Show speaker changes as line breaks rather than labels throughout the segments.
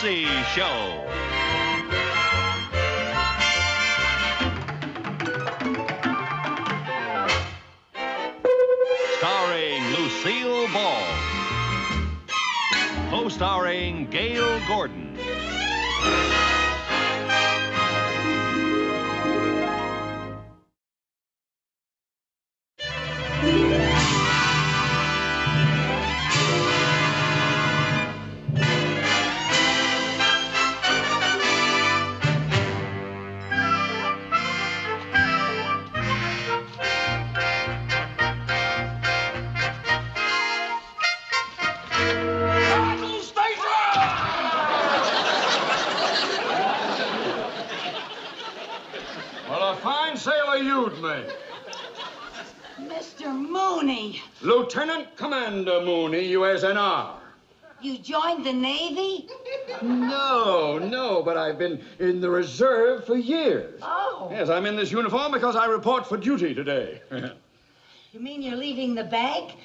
Lucy Show. Starring Lucille Ball. Co-starring Gale Gordon.
Sailor you'd made.
Mr. Mooney.
Lieutenant Commander Mooney, USNR.
You joined the Navy?
No, but I've been in the reserve for years.
Oh.
Yes, I'm in this uniform because I report for duty today.
You mean you're leaving the bank?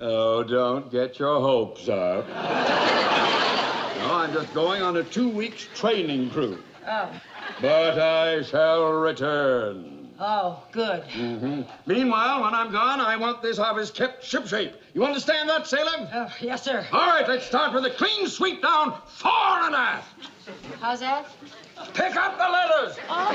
Oh, don't get your hopes up. No, I'm just going on a 2-week training cruise.
Oh.
But I shall return.
Oh, good.
Meanwhile, when I'm gone, I want this office kept shipshape. You understand that, sailor?
Oh, yes, sir.
All right, let's start with a clean sweep down fore and aft.
How's that?
Pick up the letters.
Oh.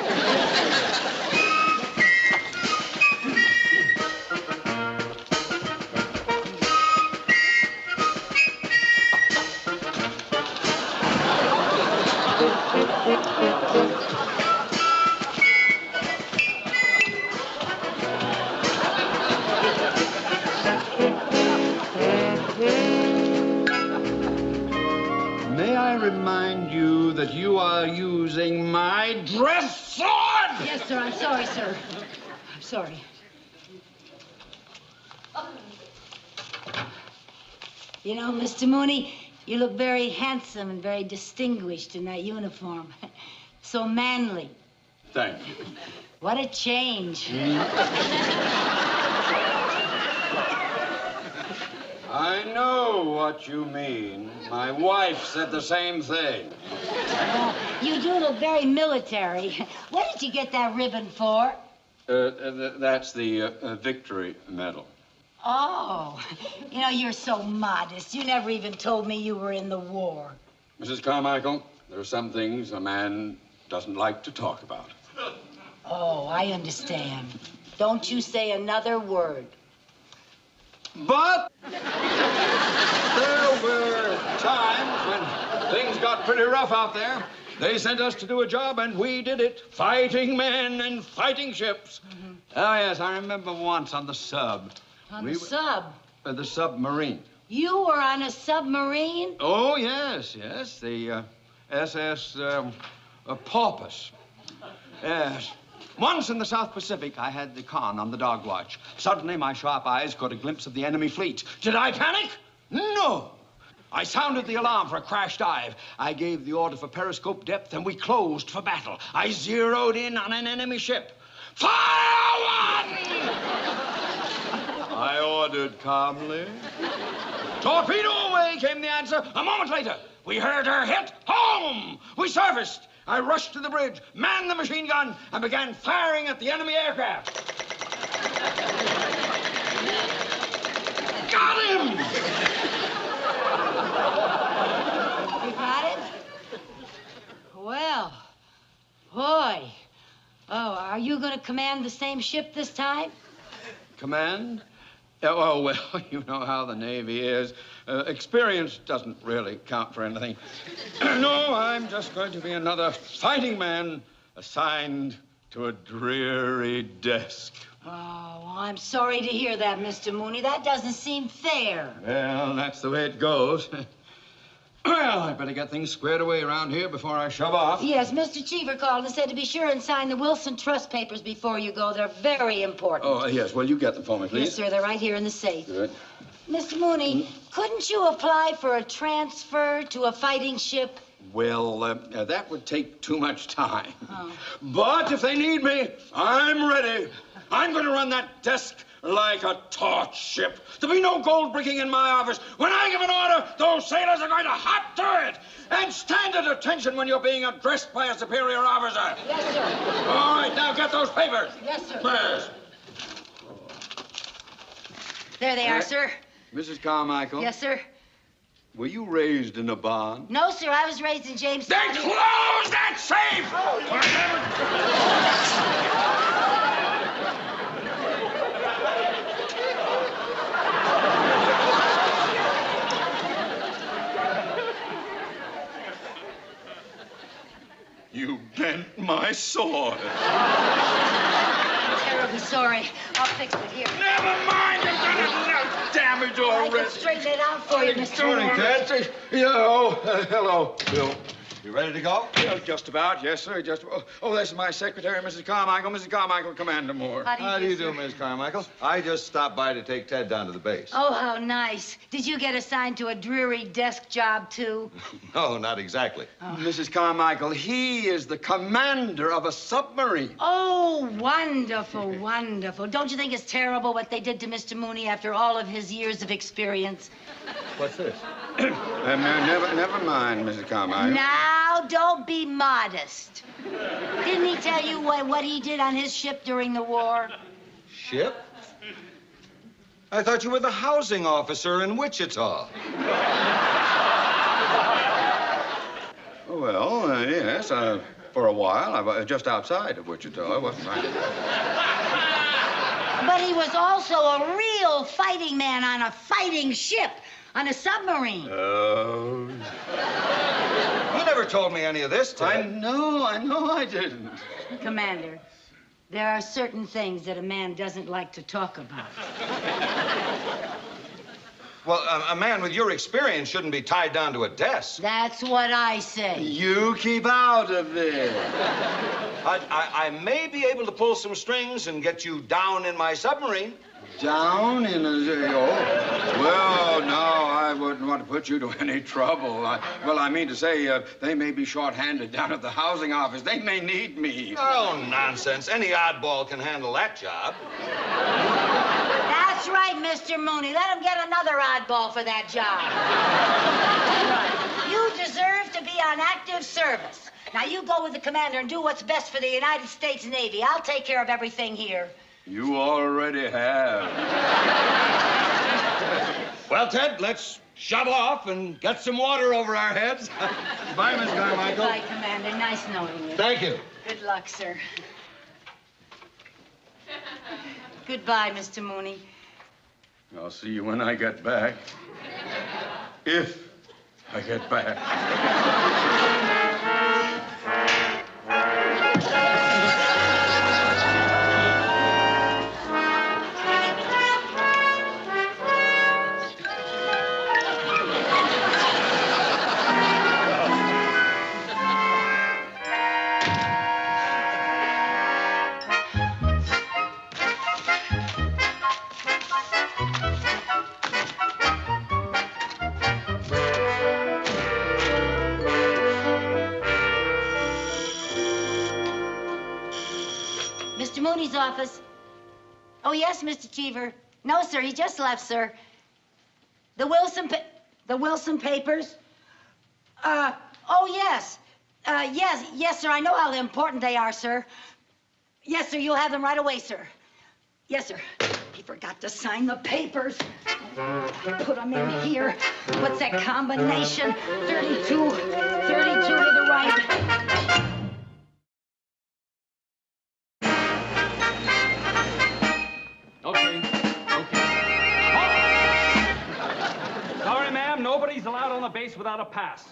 May I remind you that you are using my dress sword?
Yes, sir. I'm sorry, sir. I'm sorry. You know, Mr. Mooney, you look very handsome and very distinguished in that uniform. So manly.
Thank you.
What a change.
I know what you mean. My wife said the same thing.
Oh, you do look very military. What did you get that ribbon for?
That's the victory medal.
Oh, you know, you're so modest. You never even told me you were in the war.
Mrs. Carmichael, there are some things a man doesn't like to talk about.
Oh, I understand. Don't you say another word.
But there were times when things got pretty rough out there. They sent us to do a job, and we did it. Fighting men and fighting ships. Oh, yes, I remember once on the sub.
On the sub?
The submarine.
You were on a submarine?
Oh, yes. The SS Porpoise. Yes. Once in the South Pacific, I had the con on the dog watch. Suddenly, my sharp eyes caught a glimpse of the enemy fleet. Did I panic? No. I sounded the alarm for a crash dive. I gave the order for periscope depth, and we closed for battle. I zeroed in on an enemy ship. Fire one! I ordered calmly. Torpedo away, came the answer. A moment later, we heard her hit home. We surfaced. I rushed to the bridge, manned the machine gun, and began firing at the enemy aircraft. Got him!
You got it? Well, boy. Oh, are you going to command the same ship this time?
Command? Oh, well, you know how the Navy is. Experience doesn't really count for anything. No, I'm just going to be another fighting man assigned to a dreary desk.
Oh, I'm sorry to hear that, Mr. Mooney. That doesn't seem fair.
Well, that's the way it goes. Well, I better get things squared away around here before I shove off.
Yes, Mr. Cheever called and said to be sure and sign the Wilson Trust papers before you go. They're very important.
Oh, yes. Well, you get them for me, please.
Yes, sir. They're right here in the safe.
Good.
Mr. Mooney, couldn't you apply for a transfer to a fighting ship?
Well, that would take too much time.
Oh.
But if they need me, I'm ready. I'm going to run that desk like a taut ship. There'll be no gold-bricking in my office. When I give an order, those sailors are going to hop to it. And stand at attention when you're being addressed by a superior officer.
Yes, sir.
All right, now get those papers.
Yes, sir.
Yes.
There they are, sir.
Mrs. Carmichael?
Yes, sir.
Were you raised in a barn?
No, sir, I was raised in James.
Then close that safe! You bent my sword.
I'm terribly sorry. I'll fix it here.
Never mind, you've done enough damage
I can
already.
straighten it out for you, Mr.
Morning,
Moore.
Ted. Hello, Bill.
You ready to go?
Yeah, just about, yes, sir. Oh, this is my secretary, Mrs. Carmichael. Mrs. Carmichael, Commander Moore.
How do you do,
sir?
Miss Carmichael? I just stopped by to take Ted down to the base.
Oh, how nice. Did you get assigned to a dreary desk job, too?
No, not exactly.
Mrs. Carmichael, he is the commander of a submarine.
Oh, wonderful, wonderful. Don't you think it's terrible what they did to Mr. Mooney after all of his years of experience?
What's this?
Never mind, Mrs. Carmichael.
Now, don't be modest. Didn't he tell you what he did on his ship during the war?
Ship? I thought you were the housing officer in Wichita.
Well, yes, for a while. I was just outside of Wichita. I wasn't right.
But he was also a real fighting man on a fighting ship, on a submarine.
Oh.
You never told me any of this, Ted.
I know I didn't.
Commander, there are certain things that a man doesn't like to talk about.
Well, a man with your experience shouldn't be tied down to a desk.
That's what I say.
You keep out of it.
I may be able to pull some strings and get you down in my submarine.
Down in a... Oh. Well, no, I wouldn't want to put you to any trouble. I mean to say, they may be short-handed down at the housing office. They may need me.
Oh, nonsense. Any oddball can handle that job.
That's right, Mr. Mooney. Let him get another oddball for that job. You deserve to be on active service. Now, you go with the commander and do what's best for the United States Navy. I'll take care of everything here.
You already have.
Well, Ted, let's shove off and get some water over our heads. Bye, Miss Carmichael.
Goodbye, Commander. Nice knowing you.
Thank you.
Good luck, sir. Goodbye, Mr. Mooney.
I'll see you when I get back. If I get back.
Mr. Mooney's office. Oh, yes, Mr. Cheever. No, sir, he just left, sir. The Wilson papers? Oh, yes. Yes, sir, I know how important they are, sir. Yes, sir, you'll have them right away, sir. Yes, sir. He forgot to sign the papers. Put them in here. What's that combination? 32 to the right.
Okay. Sorry, ma'am, nobody's allowed on the base without a pass.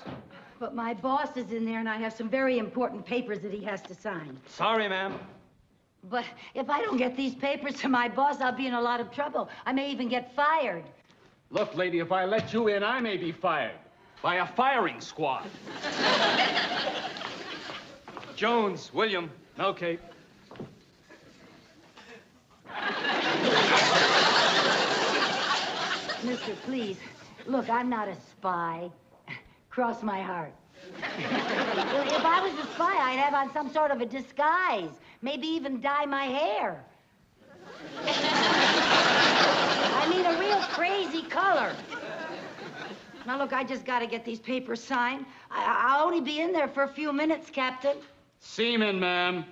But my boss is in there, and I have some very important papers that he has to sign.
Sorry, ma'am.
But if I don't get these papers to my boss, I'll be in a lot of trouble. I may even get fired.
Look, lady, if I let you in, I may be fired by a firing squad. Jones, William, okay.
Mister, please. Look, I'm not a spy. Cross my heart. If I was a spy, I'd have on some sort of a disguise. Maybe even dye my hair. I mean, a real crazy color. Now, look, I just got to get these papers signed. I'll only be in there for a few minutes, Captain.
Seaman, ma'am.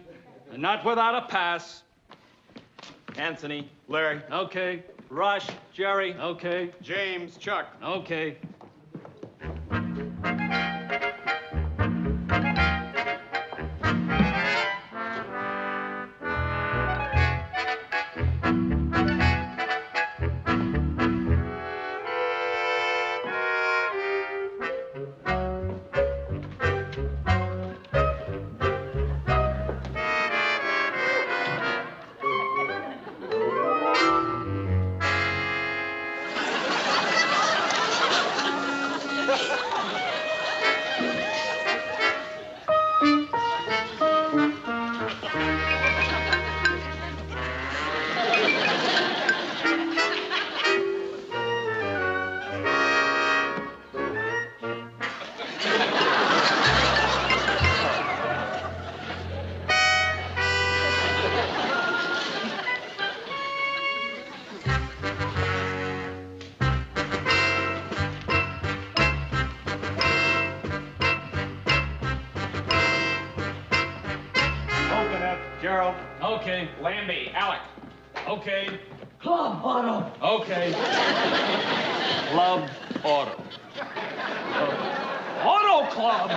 And not without a pass.
Anthony, Larry.
Okay.
Rush, Jerry.
Okay.
James, Chuck.
Okay.
Gerald.
Okay.
Lambie, Alec.
Okay.
Club Auto.
Okay. Club Auto. Auto Club.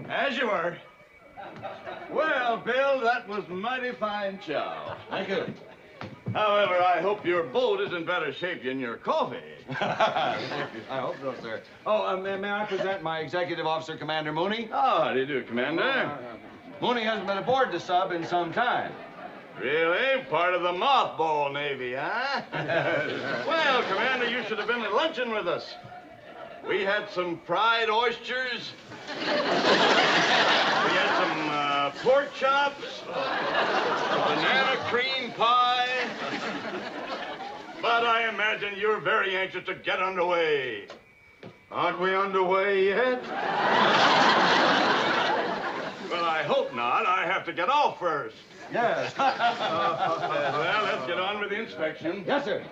As you were. Well, Bill, that was mighty fine chow.
Thank you.
However, I hope your boat is in better shape than your coffee.
I hope so, sir. Oh, may I present my executive officer, Commander Mooney?
Oh, how do you do, Commander?
Mooney hasn't been aboard the sub in some time.
Really? Part of the mothball Navy, huh? Well, Commander, you should have been at luncheon with us. We had some fried oysters. We had some pork chops. Banana cream pie. But I imagine you're very anxious to get underway. Aren't we underway yet? Well, I hope not. I have to get off first.
Yes.
Well, let's get on with the inspection.
Yes, sir.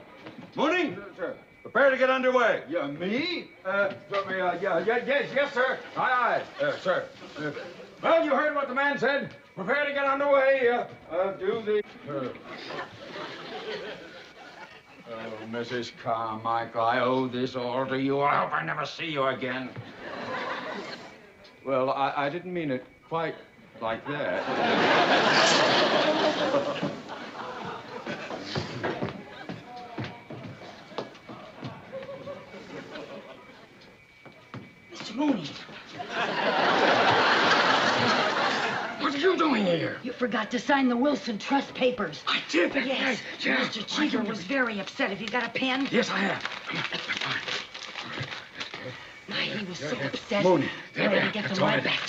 Mooney? Sir. Prepare to get underway.
Yeah, me? Yes, sir. Aye, sir. Well, you heard what the man said. Prepare to get underway. Do the... Oh, Mrs. Carmichael, I owe this all to you. I hope I never see you again.
Well, I didn't mean it quite like that.
Mr. Mooney.
What are you doing here?
You forgot to sign the Wilson Trust papers.
I did.
Yes.
Yeah.
Mr. Cheever was very upset. Have you got a pen?
Yes, I have.
He was so upset.
Mooney.
He had to get them right back.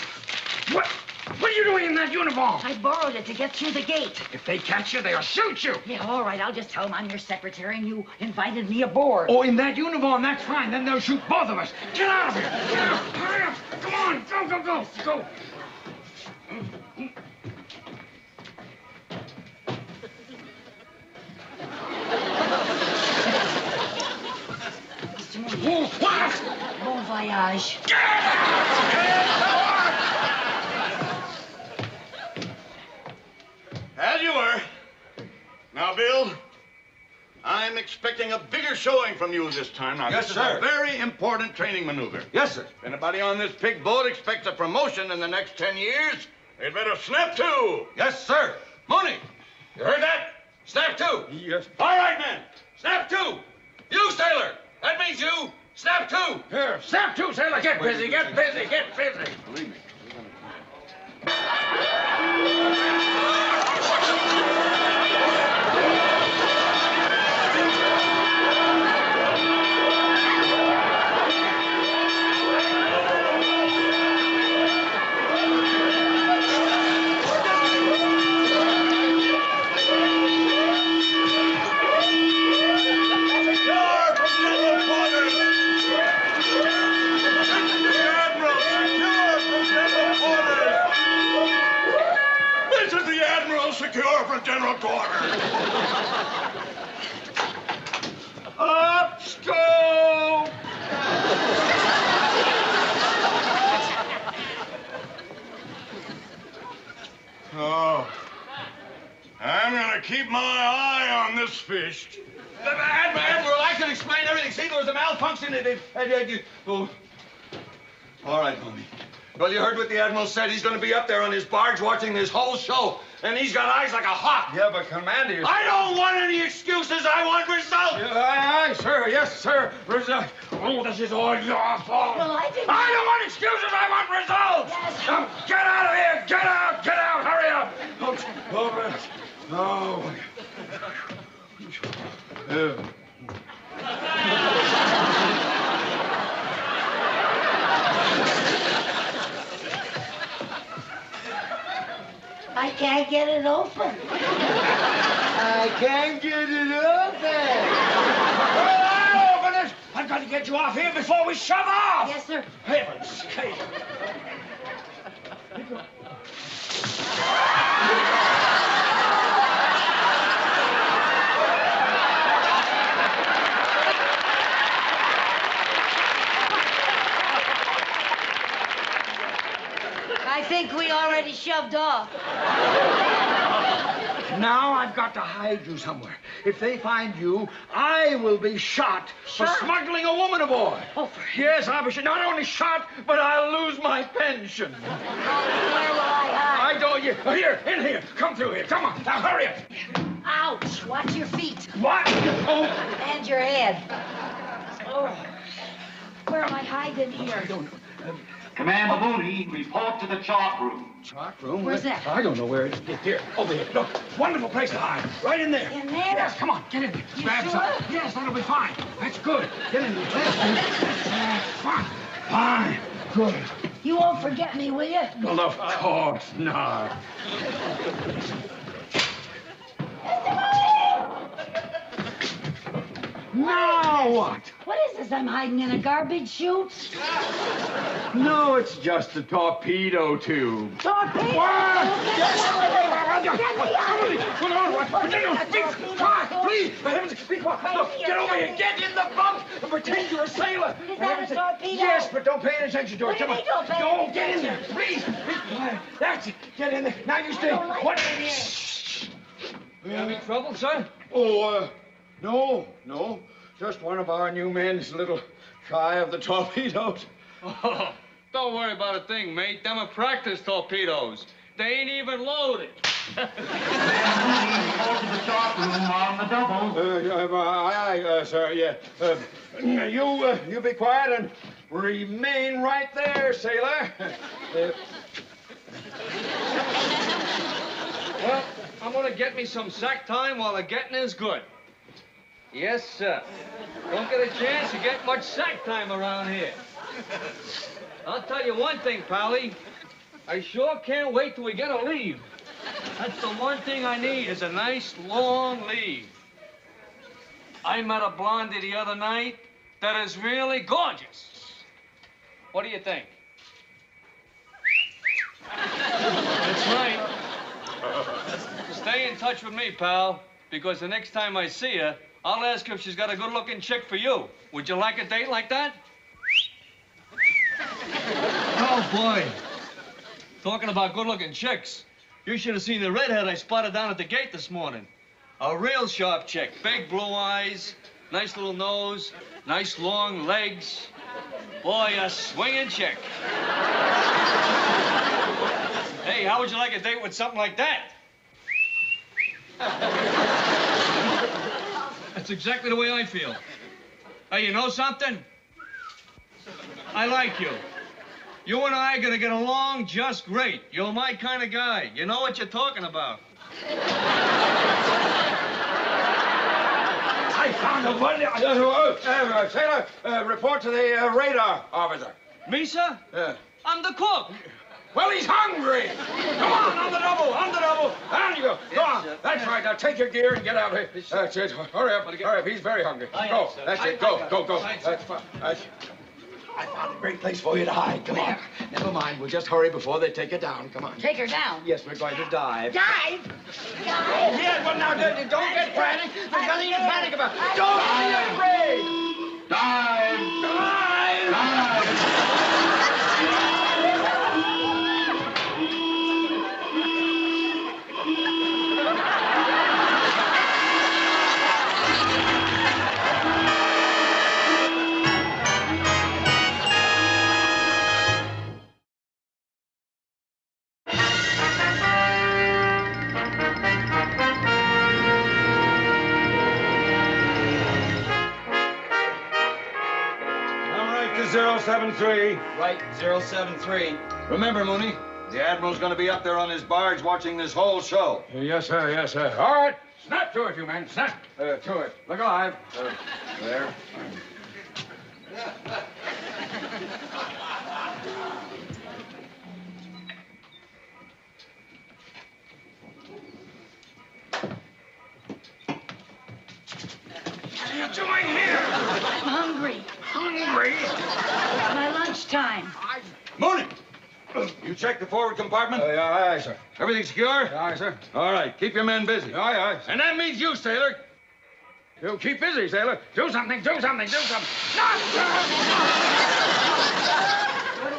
What are you doing in that uniform?
I borrowed it to get through the gate.
If they catch you, they'll shoot you.
Yeah, all right. I'll just tell them I'm your secretary and you invited me aboard.
Oh, in that uniform, that's fine. Then they'll shoot both of us. Get out of here. Get out. Hurry up. Come on. Go. Go.
Mr. Mooney.
What?
Bon voyage.
As you were. Now, Bill, I'm expecting a bigger showing from you this time. Now,
Yes,
this
sir.
is a very important training maneuver.
Yes, sir.
If anybody on this big boat expects a promotion in the next 10 years, they'd better snap to.
Yes, sir.
Mooney, you heard that? Snap to.
Yes.
All right, men. Snap to. You, sailor. That means you. Snap to.
Here, snap to, sailor. Get busy.
Believe me.
all secure for general quarters.
Up, scope!
Oh. I'm gonna keep my eye on this fish.
Admiral, I can explain everything. See, there was a malfunction. Oh. All right, Mooney. Well, you heard what the Admiral said. He's going to be up there on his barge watching this whole show. And he's got eyes like a hawk.
Yeah, but Commander...
I don't want any excuses. I want results.
Aye, sir. Yes, sir. Result. Oh, this is all your fault.
Well, I didn't...
I don't want excuses. I want results.
Yes.
Now, get out of here. Get out. Get out. Hurry up. Oh.
I can't get it open.
I can't get it open. Well, I'll open it. I've got to get you off here before we shove off.
Yes, sir.
Heavens sake.
I think we already shoved off.
Now I've got to hide you somewhere. If they find you, I will be shot for smuggling a woman aboard.
Oh,
Yes, I'll be not only shot, but I'll lose my pension.
where will I hide?
I don't... Here, in here. Come through here. Come on. Now, hurry up.
Ouch! Watch your feet.
What? Oh.
And your head. Oh. Where am I hiding here?
I don't know.
Commander Mooney, report to the chart room.
Chart room?
Where's that?
I don't know where it is. Here, over here. Look, wonderful place to hide. Right in there.
In there?
Yes, come on, get in there.
You
Grab
sure?
some. Yes, that'll be fine. That's good. Get in there. Fine. Fine. Good.
You won't forget me, will you?
Well, of course not. Now what?
What is this? I'm hiding in a garbage chute?
No, it's just a torpedo tube.
Torpedo!
What?
Get me out of here!
Hold on, be quiet, please. For heaven's sake, be quiet. Look, get over here. Get in the bunk and pretend you're a sailor.
Is that a torpedo?
Yes, but don't pay any attention to it.
What do you
Come
mean don't pay
on.
any
No, get in there, please. Be quiet. That's it. Get in there. Now you stay.
don't like
What?
it in here.
Shh.
You having trouble, sir?
Oh, no. Just one of our new men's a little shy of the torpedoes.
Oh, don't worry about a thing, mate. Them are practice torpedoes. They ain't even loaded.
Commander Mooney, report to the chart room on the double.
Aye, sir, yeah. You be quiet and remain right there, sailor.
Well, I'm gonna get me some sack time while the getting is good. Yes, sir. Don't get a chance to get much sack time around here. I'll tell you one thing, Pally. I sure can't wait till we get a leave. That's the one thing I need is a nice, long leave. I met a blondie the other night that is really gorgeous. What do you think? That's right. Stay in touch with me, pal, because the next time I see her, I'll ask her if she's got a good-looking chick for you. Would you like a date like that? Oh, boy. Talking about good-looking chicks, you should have seen the redhead I spotted down at the gate this morning. A real sharp chick. Big blue eyes, nice little nose, nice long legs. Boy, a swinging chick. Hey, how would you like a date with something like that? That's exactly the way I feel. Hey, you know something? I like you. You and I are gonna get along just great. You're my kind of guy. You know what you're talking about.
I found a one. Sailor, report to the radar officer.
Me, sir?
Yeah.
I'm the cook.
Well, he's hungry. Come on the double. Down you go. Go on. That's right. Now take your gear and get out here. That's it. Hurry up. He's very hungry. Go. That's it. Go. That's fine.
I found a great place for you to hide. Come on. Never mind. We'll just hurry before they take her down. Come on.
Take her down.
Yes, we're going to dive.
Dive? Dive?
Yeah, well, now, don't get frantic. There's nothing to panic about. Don't be afraid.
Dive!
Dive!
Dive!
I'm right to 073.
Right, 073.
Remember, Mooney, the Admiral's going to be up there on his barge watching this whole show.
Yes, sir, yes, sir. All right. Snap to it, you men. Snap to it. Look alive. There. What are you doing here?
I'm hungry.
Hungry?
It's my lunchtime.
Mooney! You checked the forward compartment?
Aye, sir.
Everything secure?
Aye, sir.
All right, keep your men busy.
Aye.
And that means you, sailor.
You keep busy, sailor. Do something.
What do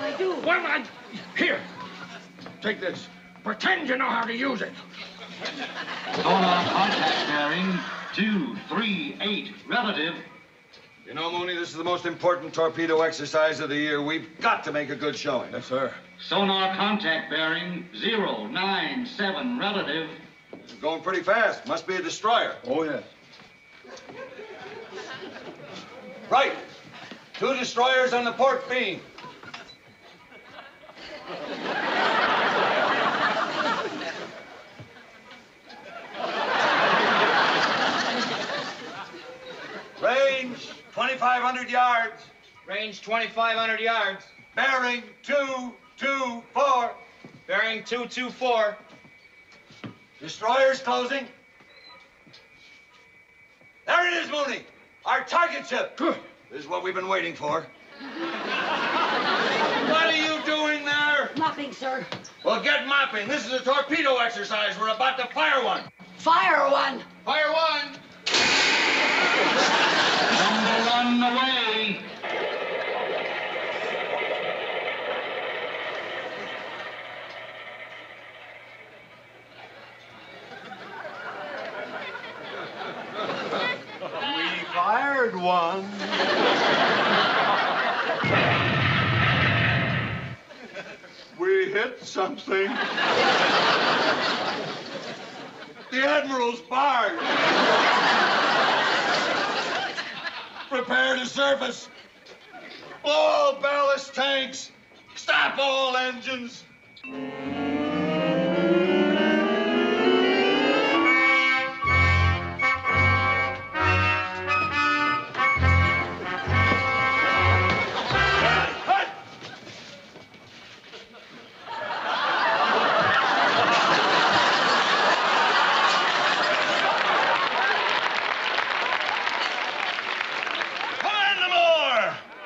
I do?
Well, here. Take this. Pretend you know how to use it.
Sonar contact bearing 238 relative.
You know, Mooney, this is the most important torpedo exercise of the year. We've got to make a good showing.
Yes, sir.
Sonar contact bearing 097 relative.
This is going pretty fast. Must be a destroyer.
Oh, yes.
Right. 2 destroyers on the port beam. Range 2,500 yards.
Range 2,500 yards.
Bearing 224.
Bearing 224.
Destroyers closing. There it is, Mooney. Our target ship.
Good.
This is what we've been waiting for. What are you doing there?
Nothing, sir.
Well, get mopping. This is a torpedo exercise. We're about to fire one.
Fire one.
Fire one.
Number 1 away.
We fired one.
We hit something. The Admiral's barge. Prepare to surface. All ballast tanks. Stop all engines.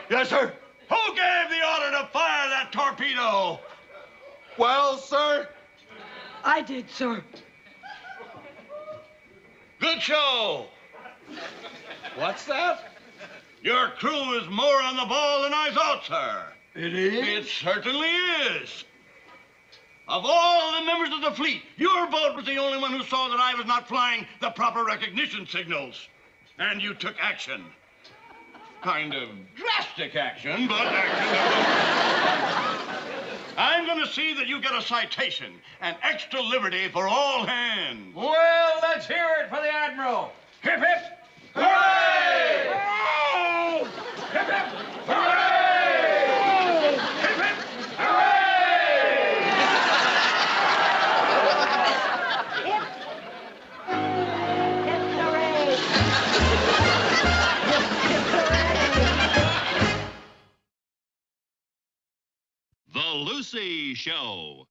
Yes, sir. Who gave the order to fire that torpedo? Well, sir?
I did, sir.
Good show.
What's that?
Your crew is more on the ball than I thought, sir.
It is?
It certainly is. Of all the members of the fleet, your boat was the only one who saw that I was not flying the proper recognition signals. And you took action. Kind of drastic action, but action. I'm going to see that you get a citation and extra liberty for all hands.
Well, let's hear it for the Admiral. Hip, hip.
Hooray!
Hey!
Hip, hip. Hooray! Hip, hip. Hooray!
Hip hooray! Hip hooray!
The Lucy Show.